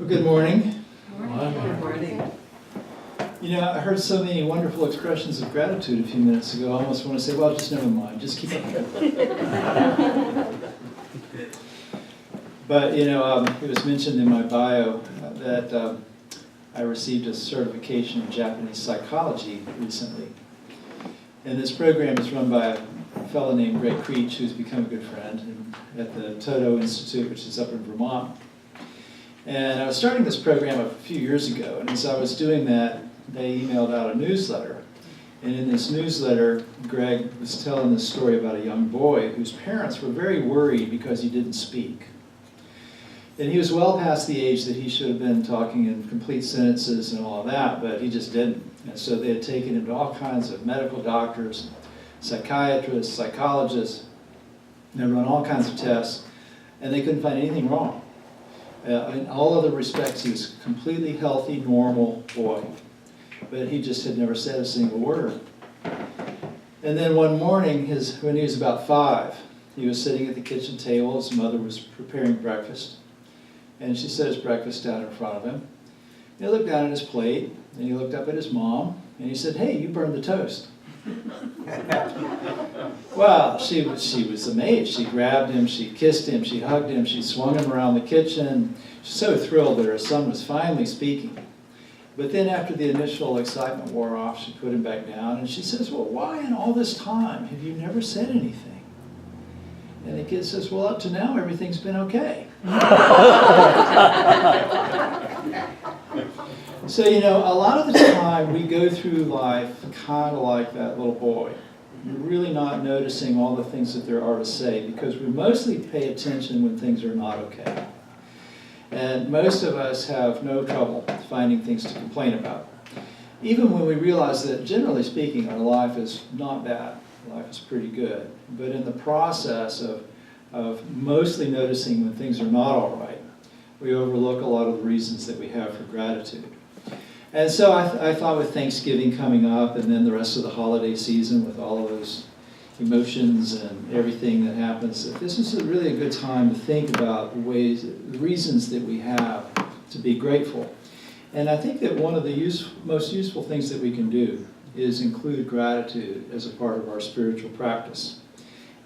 Well, good morning. Good morning. You know, I heard so many wonderful expressions of gratitude a few minutes ago. I almost want to say, well, just never mind. Just keep up. But, you know, it was mentioned in my bio that I received a certification in Japanese psychology recently. And this program is run by a fellow named Greg Creech, who's become a good friend at the Toto Institute, which is up in Vermont. And I was starting this program a few years ago, and as I was doing that, they emailed out a newsletter. And in this newsletter, Greg was telling this story about a young boy whose parents were very worried because he didn't speak. And he was well past the age that he should have been talking in complete sentences and all of that, but he just didn't. And so they had taken him to all kinds of medical doctors, psychiatrists, psychologists, and they run all kinds of tests, and they couldn't find anything wrong. In all other respects, he was a completely healthy, normal boy, but he just had never said a single word. And then one morning, when he was about 5, he was sitting at the kitchen table. His mother was preparing breakfast, and she set his breakfast down in front of him. He looked down at his plate, and he looked up at his mom, and he said, "Hey, you burned the toast." Well, she was amazed. She grabbed him, she kissed him, she hugged him, she swung him around the kitchen. She was so thrilled that her son was finally speaking. But then after the initial excitement wore off, she put him back down, and she says, "Well, why in all this time have you never said anything?" And the kid says, "Well, up to now, everything's been okay." So, you know, a lot of the time we go through life kind of like that little boy. We're really not noticing all the things that there are to say because we mostly pay attention when things are not okay. And most of us have no trouble finding things to complain about. Even when we realize that, generally speaking, our life is not bad. Life is pretty good. But in the process of mostly noticing when things are not all right, we overlook a lot of the reasons that we have for gratitude. And so I thought with Thanksgiving coming up and then the rest of the holiday season with all of those emotions and everything that happens, that this is really a good time to think about the reasons that we have to be grateful. And I think that one of the most useful things that we can do is include gratitude as a part of our spiritual practice.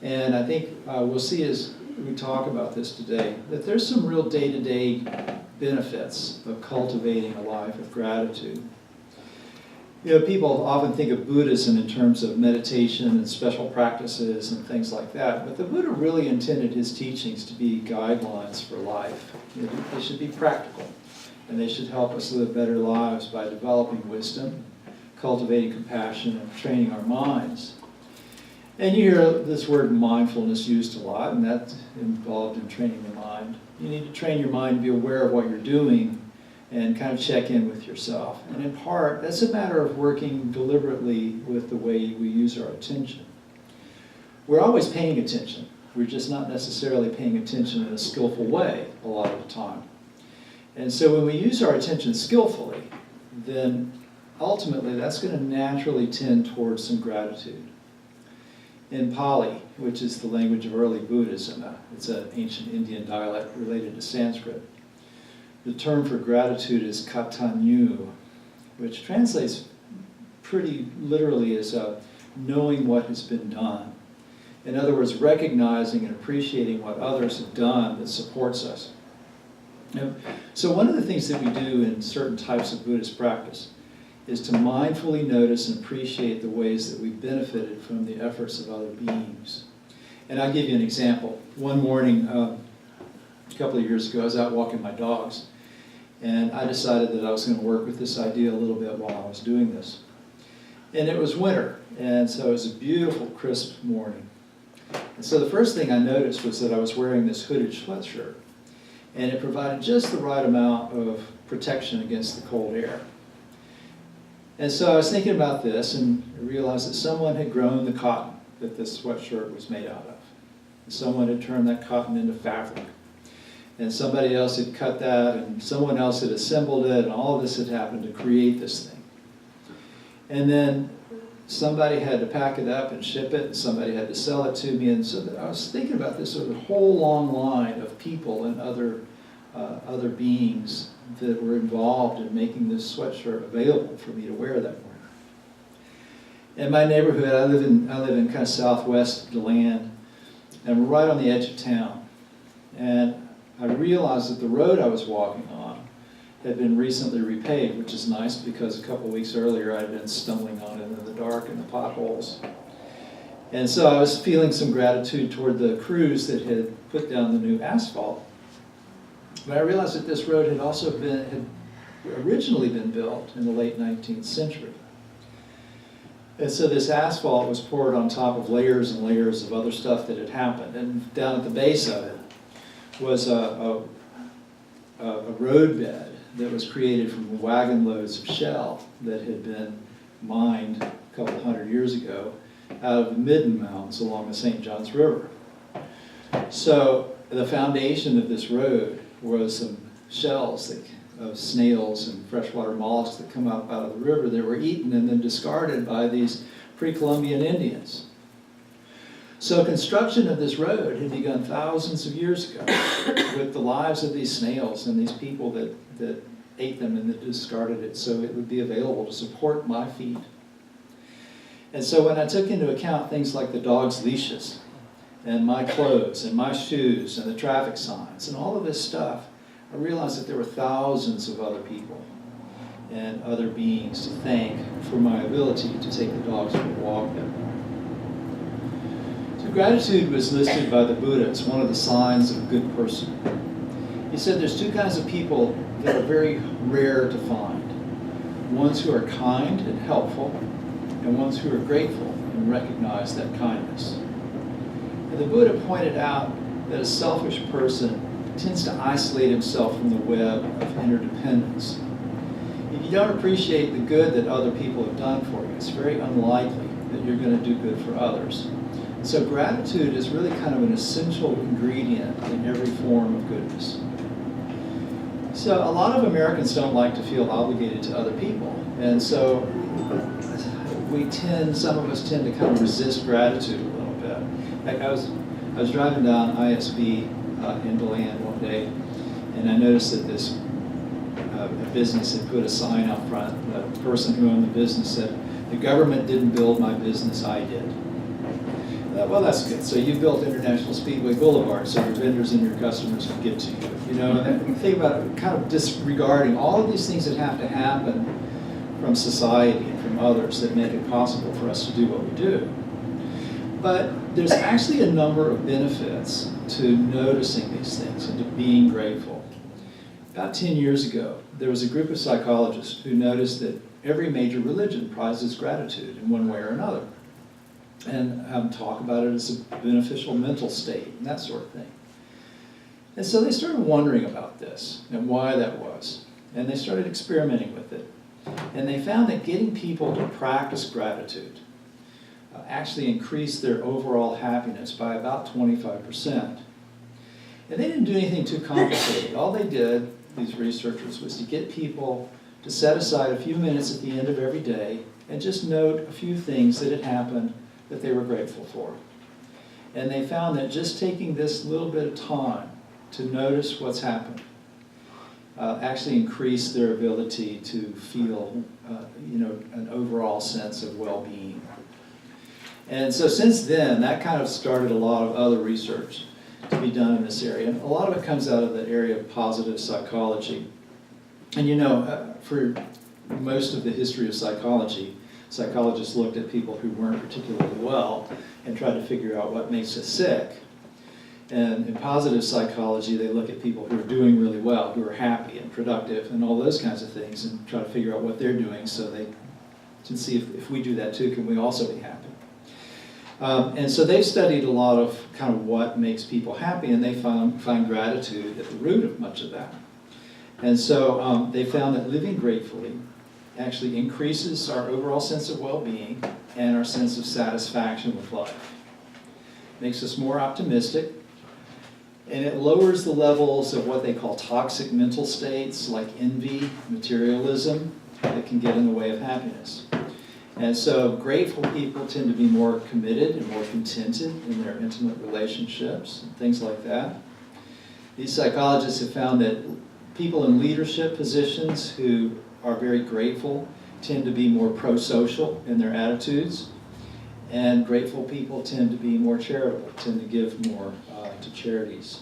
And I think we'll see as we talk about this today that there's some real day-to-day benefits of cultivating a life of gratitude. You know, people often think of Buddhism in terms of meditation and special practices and things like that, but the Buddha really intended his teachings to be guidelines for life. They should be practical, and they should help us live better lives by developing wisdom, cultivating compassion, and training our minds. And you hear this word mindfulness used a lot, and that's involved in training the mind. You need to train your mind to be aware of what you're doing and kind of check in with yourself. And in part, that's a matter of working deliberately with the way we use our attention. We're always paying attention. We're just not necessarily paying attention in a skillful way a lot of the time. And so when we use our attention skillfully, then ultimately that's going to naturally tend towards some gratitude. In Pali, which is the language of early Buddhism, it's an ancient Indian dialect related to Sanskrit, the term for gratitude is katanyu, which translates pretty literally as knowing what has been done. In other words, recognizing and appreciating what others have done that supports us. So one of the things that we do in certain types of Buddhist practice is to mindfully notice and appreciate the ways that we've benefited from the efforts of other beings. And I'll give you an example. One morning, a couple of years ago, I was out walking my dogs, and I decided that I was going to work with this idea a little bit while I was doing this. And it was winter, and so it was a beautiful, crisp morning. And so the first thing I noticed was that I was wearing this hooded sweatshirt, and it provided just the right amount of protection against the cold air. And so I was thinking about this and realized that someone had grown the cotton that this sweatshirt was made out of. Someone had turned that cotton into fabric. And somebody else had cut that, and someone else had assembled it, and all of this had happened to create this thing. And then somebody had to pack it up and ship it, and somebody had to sell it to me. And so I was thinking about this sort of whole long line of people and other beings that were involved in making this sweatshirt available for me to wear that morning. In my neighborhood, I live in kind of southwest DeLand, and we're right on the edge of town. And I realized that the road I was walking on had been recently repaved, which is nice because a couple weeks earlier I had been stumbling on it in the dark in the potholes. And so I was feeling some gratitude toward the crews that had put down the new asphalt. But I realized that this road had originally been built in the late 19th century. And so this asphalt was poured on top of layers and layers of other stuff that had happened. And down at the base of it was a roadbed that was created from wagon loads of shell that had been mined a couple hundred years ago out of the Midden Mountains along the St. Johns River. So the foundation of this road was some shells of snails and freshwater mollusks that come up out of the river that were eaten and then discarded by these pre-Columbian Indians. So construction of this road had begun thousands of years ago with the lives of these snails and these people that ate them and that discarded it so it would be available to support my feet. And so when I took into account things like the dog's leashes and my clothes and my shoes and the traffic signs and all of this stuff, I realized that there were thousands of other people and other beings to thank for my ability to take the dogs for a walk that morning. So gratitude was listed by the Buddha as one of the signs of a good person. He said there's two kinds of people that are very rare to find. Ones who are kind and helpful, and ones who are grateful and recognize that kindness. And the Buddha pointed out that a selfish person tends to isolate himself from the web of interdependence. If you don't appreciate the good that other people have done for you, it's very unlikely that you're going to do good for others. So gratitude is really kind of an essential ingredient in every form of goodness. So a lot of Americans don't like to feel obligated to other people. And so some of us tend to kind of resist gratitude a little bit. Like I was driving down ISB in DeLand one day, and I noticed that this a business had put a sign out front. The person who owned the business said, "The government didn't build my business, I did." I thought, well, that's good. So you built International Speedway Boulevard so your vendors and your customers can get to you. You know, and you think about it, kind of disregarding all of these things that have to happen from society and from others that make it possible for us to do what we do. But there's actually a number of benefits to noticing these things and to being grateful. About 10 years ago, there was a group of psychologists who noticed that every major religion prizes gratitude in one way or another, and talk about it as a beneficial mental state and that sort of thing. And so they started wondering about this and why that was, and they started experimenting with it. And they found that getting people to practice gratitude actually increased their overall happiness by about 25%. And they didn't do anything too complicated. All they did, these researchers, was to get people to set aside a few minutes at the end of every day and just note a few things that had happened that they were grateful for. And they found that just taking this little bit of time to notice what's happened actually increased their ability to feel an overall sense of well-being. And so since then, that kind of started a lot of other research to be done in this area. And a lot of it comes out of the area of positive psychology. And for most of the history of psychology, psychologists looked at people who weren't particularly well and tried to figure out what makes us sick. And in positive psychology, they look at people who are doing really well, who are happy and productive and all those kinds of things, and try to figure out what they're doing so they can see if we do that too, can we also be happy? And so they've studied a lot of kind of what makes people happy, and they find gratitude at the root of much of that. And so they found that living gratefully actually increases our overall sense of well-being and our sense of satisfaction with life. Makes us more optimistic, and it lowers the levels of what they call toxic mental states like envy, materialism, that can get in the way of happiness. And so grateful people tend to be more committed and more contented in their intimate relationships and things like that. These psychologists have found that People in leadership positions who are very grateful tend to be more pro-social in their attitudes. And grateful people tend to be more charitable, tend to give more to charities.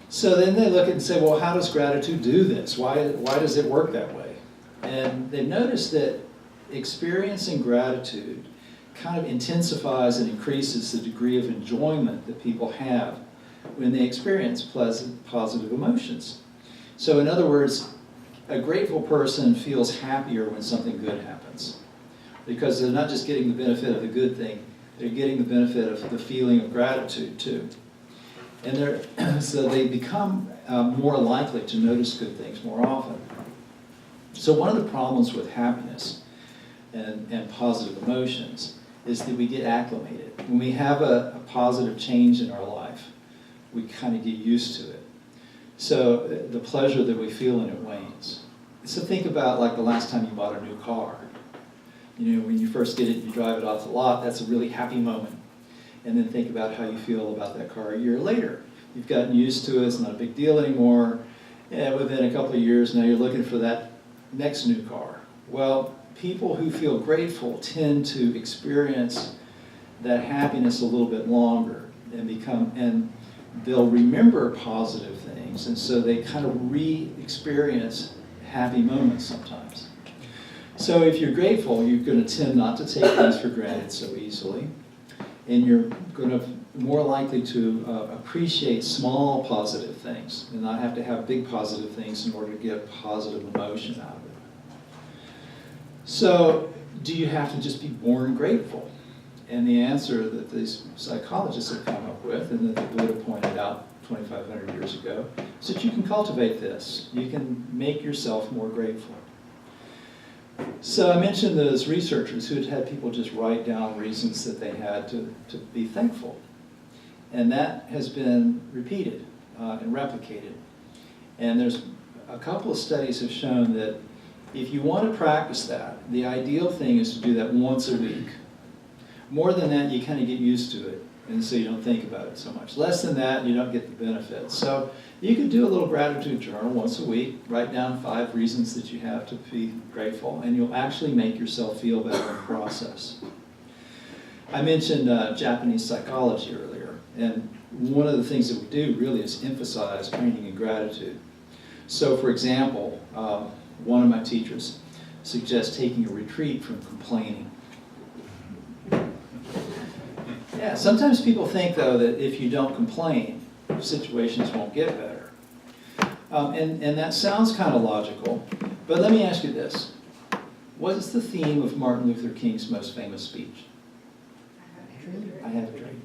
So then they look and say, well, how does gratitude do this? Why does it work that way? And they've noticed that experiencing gratitude kind of intensifies and increases the degree of enjoyment that people have when they experience pleasant, positive emotions. So in other words, a grateful person feels happier when something good happens, because they're not just getting the benefit of the good thing, they're getting the benefit of the feeling of gratitude too. And so they become more likely to notice good things more often. So one of the problems with happiness and positive emotions is that we get acclimated. When we have a positive change in our life, we kind of get used to it. So the pleasure that we feel in it wanes. So think about like the last time you bought a new car. You know, when you first get it, you drive it off the lot, that's a really happy moment. And then think about how you feel about that car a year later. You've gotten used to it, it's not a big deal anymore. And within a couple of years, now you're looking for that next new car. Well, people who feel grateful tend to experience that happiness a little bit longer and they'll remember positive things, and so they kind of re-experience happy moments sometimes. So if you're grateful, you're going to tend not to take things for granted so easily, and you're going to more likely to appreciate small positive things and not have to have big positive things in order to get positive emotion out of it. So do you have to just be born grateful? And the answer that these psychologists have come up with, and that the Buddha pointed out 2,500 years ago, is that you can cultivate this. You can make yourself more grateful. So I mentioned those researchers who had people just write down reasons that they had to be thankful. And that has been repeated and replicated. And there's a couple of studies have shown that if you want to practice that, the ideal thing is to do that once a week. More than that, you kind of get used to it, and so you don't think about it so much. Less than that, you don't get the benefits. So you could do a little gratitude journal once a week, write down 5 reasons that you have to be grateful, and you'll actually make yourself feel better in the process. I mentioned Japanese psychology earlier, and one of the things that we do really is emphasize training in gratitude. So for example, one of my teachers suggests taking a retreat from complaining. Yeah, sometimes people think, though, that if you don't complain, situations won't get better. And that sounds kind of logical, but let me ask you this. What is the theme of Martin Luther King's most famous speech? I have a dream.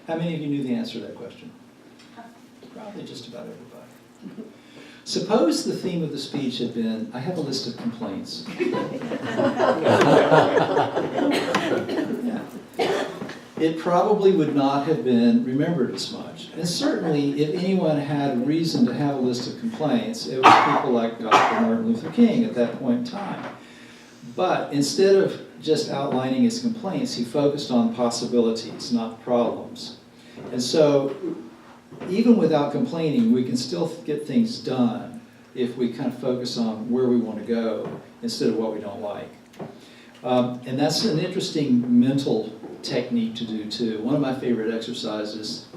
How many of you knew the answer to that question? Probably just about everybody. Suppose the theme of the speech had been, I have a list of complaints. Yeah. It probably would not have been remembered as much. And certainly, if anyone had a reason to have a list of complaints, it was people like Dr. Martin Luther King at that point in time. But instead of just outlining his complaints, he focused on possibilities, not problems. And so, even without complaining, we can still get things done if we kind of focus on where we want to go instead of what we don't like. And that's an interesting mental technique to do too. One of my favorite exercises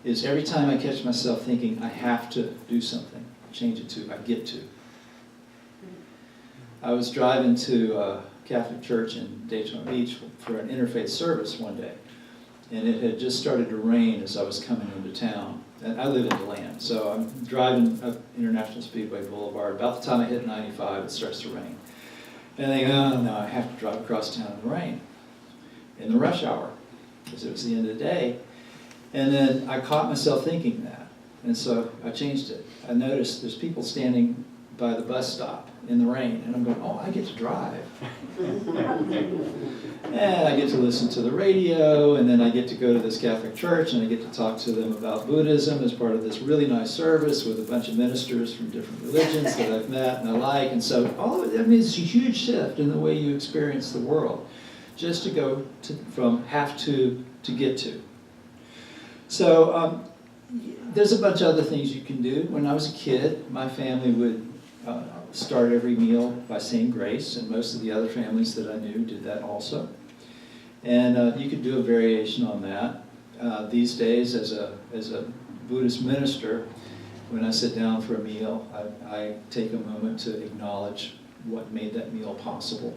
is every time I catch myself thinking I have to do something, change it to I get to. I was driving to a Catholic church in Daytona Beach for an interfaith service one day, and it had just started to rain as I was coming into town. And I live in DeLand, so I'm driving up International Speedway Boulevard. About the time I hit 95, it starts to rain. And I think, oh no, I have to drive across town in the rain, in the rush hour, because it was the end of the day. And then I caught myself thinking that, and so I changed it. I noticed there's people standing by the bus stop in the rain, and I'm going, oh, I get to drive. And I get to listen to the radio, and then I get to go to this Catholic church, and I get to talk to them about Buddhism as part of this really nice service with a bunch of ministers from different religions that I've met and I like. And so all of it, I mean, it's a huge shift in the way you experience the world, just to go from have to get to. So there's a bunch of other things you can do. When I was a kid, my family would start every meal by saying grace, and most of the other families that I knew did that also. And you could do a variation on that. These days, as a Buddhist minister, when I sit down for a meal, I take a moment to acknowledge what made that meal possible,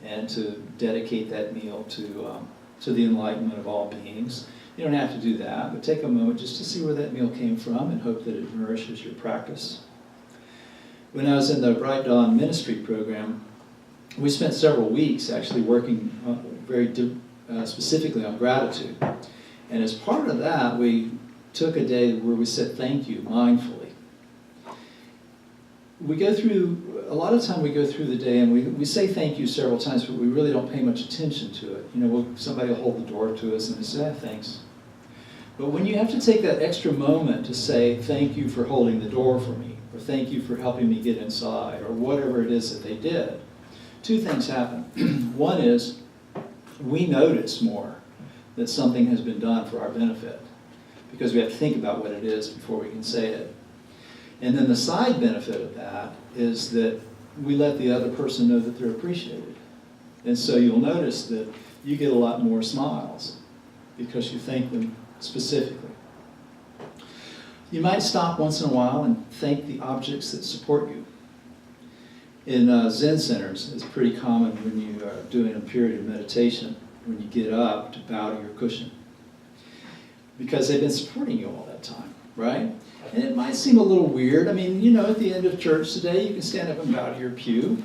and to dedicate that meal to the enlightenment of all beings. You don't have to do that, but take a moment just to see where that meal came from and hope that it nourishes your practice. When I was in the Bright Dawn ministry program, we spent several weeks actually working very specifically on gratitude. And as part of that, we took a day where we said thank you mindfully. We go through, a lot of time we go through the day and we say thank you several times, but we really don't pay much attention to it. You know, somebody will hold the door to us and they say, thanks. But when you have to take that extra moment to say thank you for holding the door for me, or thank you for helping me get inside, or whatever it is that they did, two things happen. One is we notice more that something has been done for our benefit, because we have to think about what it is before we can say it. And then the side benefit of that is that we let the other person know that they're appreciated. And so you'll notice that you get a lot more smiles because you thank them specifically. You might stop once in a while and thank the objects that support you. In Zen centers, it's pretty common when you are doing a period of meditation, when you get up, to bow to your cushion, because they've been supporting you all that time, right? And it might seem a little weird. I mean, you know, at the end of church today, you can stand up and bow to your pew.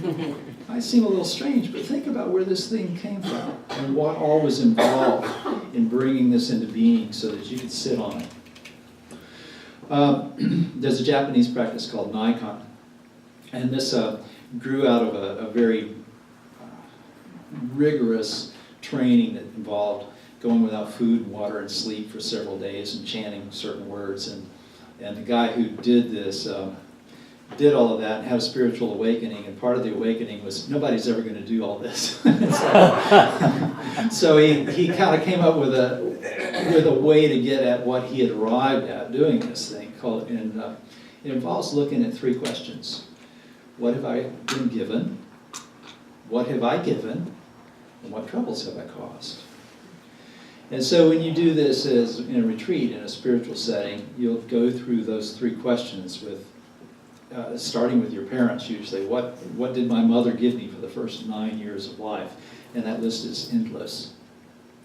It might seem a little strange, but think about where this thing came from and what all was involved in bringing this into being so that you could sit on it. There's a Japanese practice called Nikon, and this grew out of a very rigorous training that involved going without food and water and sleep for several days and chanting certain words. And the guy who did this did all of that and had a spiritual awakening, and part of the awakening was nobody's ever going to do all this. So he kind of came up with a way to get at what he had arrived at doing this thing, and it involves looking at three questions. What have I been given? What have I given? And what troubles have I caused? And so when you do this as in a retreat, in a spiritual setting, you'll go through those three questions with, starting with your parents usually. What did my mother give me for the first 9 years of life? And that list is endless.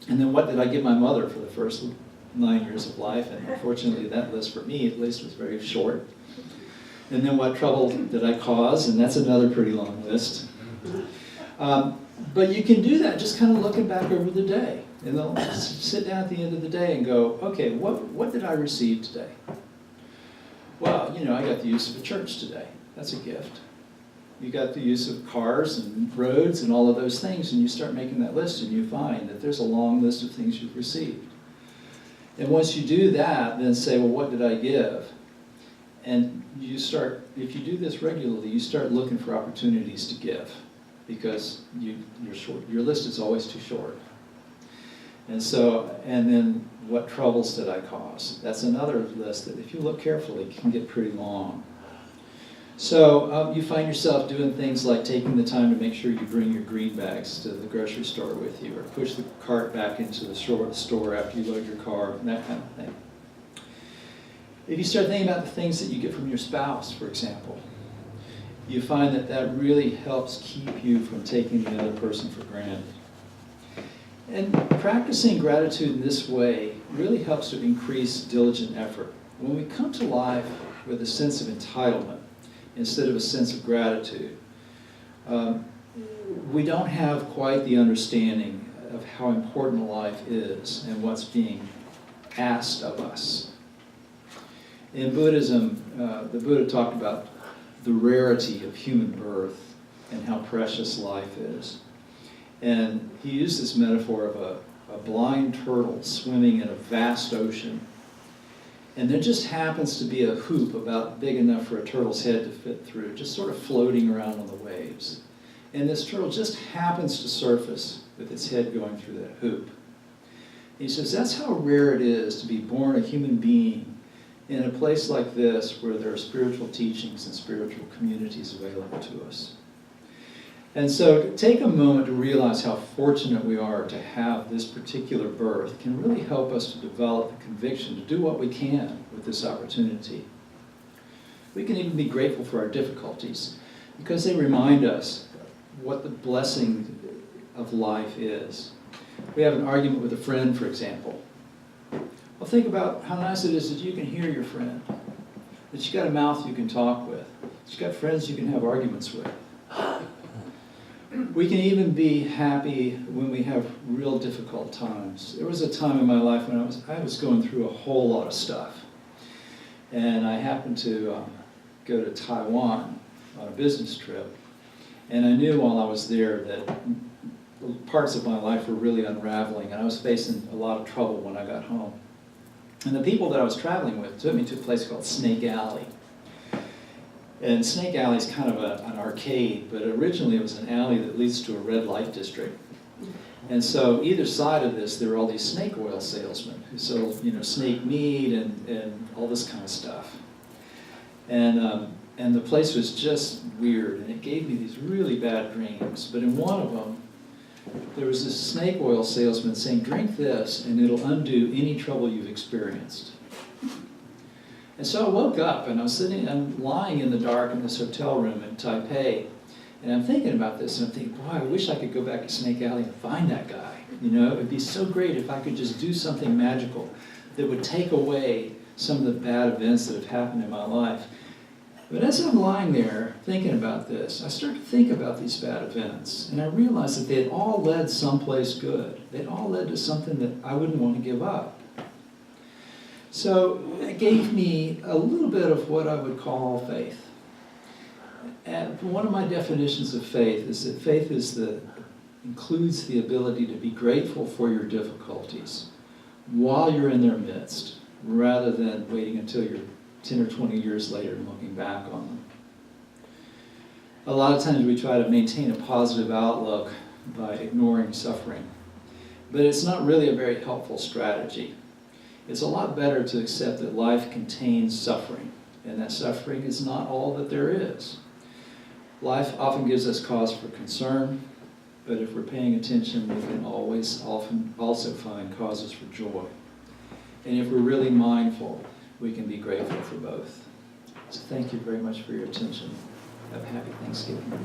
And then what did I give my mother for the first 9 years of life? And unfortunately that list for me at least was very short. And then what trouble did I cause? And that's another pretty long list. But you can do that just kind of looking back over the day. And they'll sit down at the end of the day and go, okay, what did I receive today? Well, you know, I got the use of a church today. That's a gift. You got the use of cars and roads and all of those things, and you start making that list and you find that there's a long list of things you've received. And once you do that, then say, well, what did I give? And you start, if you do this regularly, you start looking for opportunities to give, because your list is always too short. And so, and then what troubles did I cause? That's another list that if you look carefully can get pretty long. So you find yourself doing things like taking the time to make sure you bring your green bags to the grocery store with you, or push the cart back into the store after you load your car, and that kind of thing. If you start thinking about the things that you get from your spouse, for example, you find that that really helps keep you from taking the other person for granted. And practicing gratitude in this way really helps to increase diligent effort. When we come to life with a sense of entitlement instead of a sense of gratitude, we don't have quite the understanding of how important life is and what's being asked of us. In Buddhism, the Buddha talked about the rarity of human birth and how precious life is. And he used this metaphor of a blind turtle swimming in a vast ocean. And there just happens to be a hoop about big enough for a turtle's head to fit through, just sort of floating around on the waves. And this turtle just happens to surface with its head going through that hoop. He says, that's how rare it is to be born a human being in a place like this where there are spiritual teachings and spiritual communities available to us. And so take a moment to realize how fortunate we are to have this particular birth can really help us to develop the conviction to do what we can with this opportunity. We can even be grateful for our difficulties because they remind us what the blessing of life is. We have an argument with a friend, for example. Well, think about how nice it is that you can hear your friend, that you got a mouth you can talk with, that you got friends you can have arguments with. We can even be happy when we have real difficult times. There was a time in my life when I was going through a whole lot of stuff. And I happened to go to Taiwan on a business trip. And I knew while I was there that parts of my life were really unraveling, and I was facing a lot of trouble when I got home. And the people that I was traveling with took me to a place called Snake Alley. And Snake Alley is kind of an arcade, but originally it was an alley that leads to a red light district. And so either side of this, there were all these snake oil salesmen who sold, snake meat and all this kind of stuff. And the place was just weird, and it gave me these really bad dreams. But in one of them, there was this snake oil salesman saying, drink this, and it'll undo any trouble you've experienced. And so I woke up, and I'm lying in the dark in this hotel room in Taipei, and I'm thinking about this, and I'm thinking, boy, I wish I could go back to Snake Alley and find that guy. It'd be so great if I could just do something magical that would take away some of the bad events that have happened in my life. But as I'm lying there thinking about this, I start to think about these bad events, and I realized that they had all led someplace good. They'd all led to something that I wouldn't want to give up. So it gave me a little bit of what I would call faith. And one of my definitions of faith is that faith includes the ability to be grateful for your difficulties while you're in their midst, rather than waiting until you're 10 or 20 years later and looking back on them. A lot of times we try to maintain a positive outlook by ignoring suffering, but it's not really a very helpful strategy. It's a lot better to accept that life contains suffering, and that suffering is not all that there is. Life often gives us cause for concern, but if we're paying attention, we can often also find causes for joy. And if we're really mindful, we can be grateful for both. So thank you very much for your attention. Have a happy Thanksgiving.